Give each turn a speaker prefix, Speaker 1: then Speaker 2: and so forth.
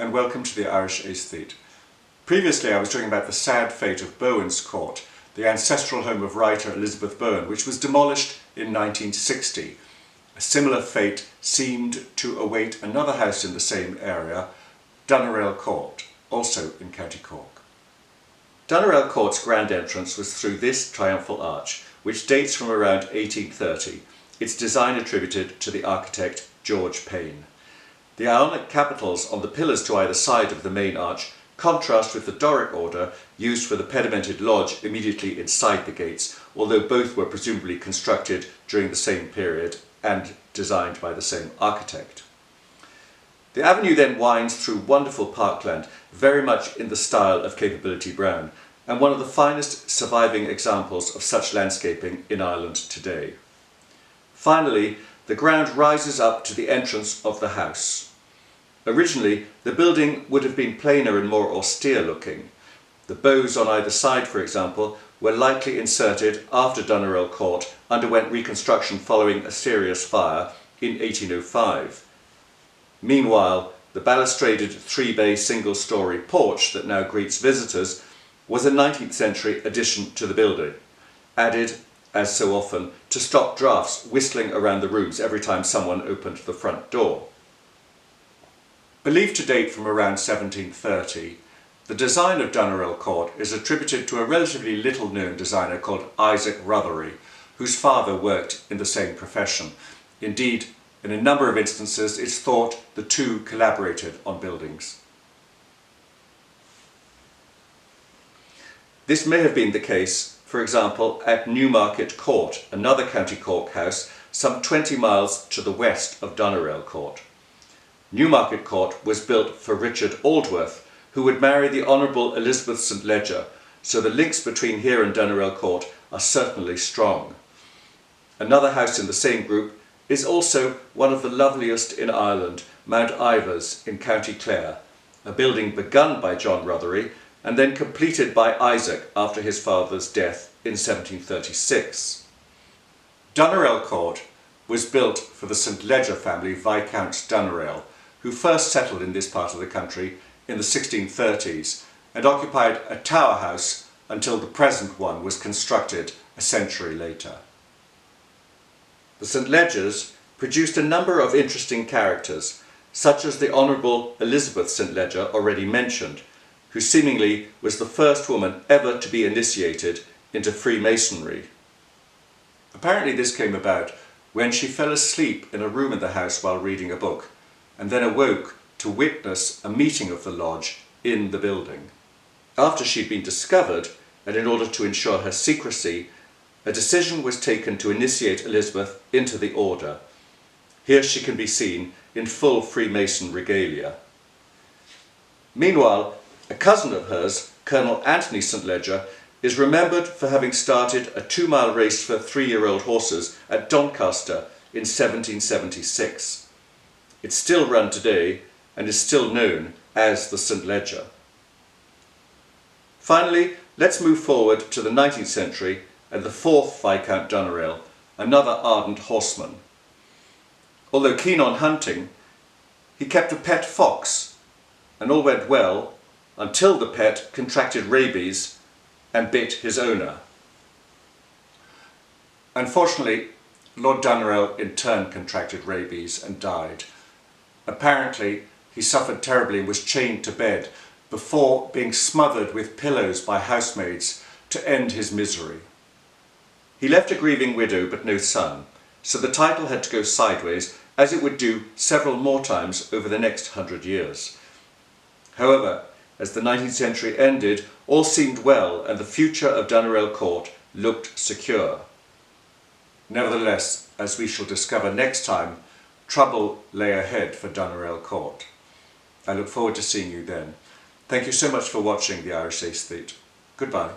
Speaker 1: and welcome to the Irish Aesthete. Previously I was talking about the sad fate of Bowen's Court, the ancestral home of writer Elizabeth Bowen, which was demolished in 1960. A similar fate seemed to await another house in the same area, Doneraile Court, also in County Cork. Doneraile Court's grand entrance was through this triumphal arch, which dates from around 1830, its design attributed to the architect George Payne. The Ionic capitals on the pillars to either side of the main arch contrast with the Doric order used for the pedimented lodge immediately inside the gates, although both were presumably constructed during the same period and designed by the same architect. The avenue then winds through wonderful parkland, very much in the style of Capability Brown, and one of the finest surviving examples of such landscaping in Ireland today. Finally, the ground rises up to the entrance of the house. Originally, the building would have been plainer and more austere looking. The bows on either side, for example, were likely inserted after Doneraile Court underwent reconstruction following a serious fire in 1805. Meanwhile, the balustraded three-bay single-storey porch that now greets visitors was a 19th century addition to the building, added, as so often, to stop drafts whistling around the rooms every time someone opened the front door. Believed to date from around 1730, the design of Doneraile Court is attributed to a relatively little-known designer called Isaac Rothery, whose father worked in the same profession. Indeed, in a number of instances, it's thought the two collaborated on buildings. This may have been the case, for example, at Newmarket Court, another County Cork house, some 20 miles to the west of Doneraile Court. Newmarket Court was built for Richard Aldworth, who would marry the Honourable Elizabeth St Leger, so the links between here and Doneraile Court are certainly strong. Another house in the same group is also one of the loveliest in Ireland, Mount Ivors in County Clare, a building begun by John Rothery and then completed by Isaac after his father's death in 1736. Doneraile Court was built for the St Leger family Viscounts Doneraile, who first settled in this part of the country in the 1630s and occupied a tower house until the present one was constructed a century later. The St Legers produced a number of interesting characters, such as the Honourable Elizabeth St Leger already mentioned, who seemingly was the first woman ever to be initiated into Freemasonry. Apparently this came about when she fell asleep in a room in the house while reading a book, and then awoke to witness a meeting of the lodge in the building. After she'd been discovered, and in order to ensure her secrecy, a decision was taken to initiate Elizabeth into the order. Here she can be seen in full Freemason regalia. Meanwhile, a cousin of hers, Colonel Anthony St Leger, is remembered for having started a 2-mile race for 3-year-old horses at Doncaster in 1776. It's still run today and is still known as the St Leger. Finally, let's move forward to the 19th century and the 4th Viscount Doneraile, another ardent horseman. Although keen on hunting, he kept a pet fox, and all went well until the pet contracted rabies and bit his owner. Unfortunately, Lord Doneraile in turn contracted rabies and died. Apparently, he suffered terribly and was chained to bed before being smothered with pillows by housemaids to end his misery. He left a grieving widow but no son, so the title had to go sideways, as it would do several more times over the next 100 years. However, as the 19th century ended, all seemed well and the future of Doneraile Court looked secure. Nevertheless, as we shall discover next time, trouble lay ahead for Doneraile Court. I look forward to seeing you then. Thank you so much for watching the Irish Aesthete. Goodbye.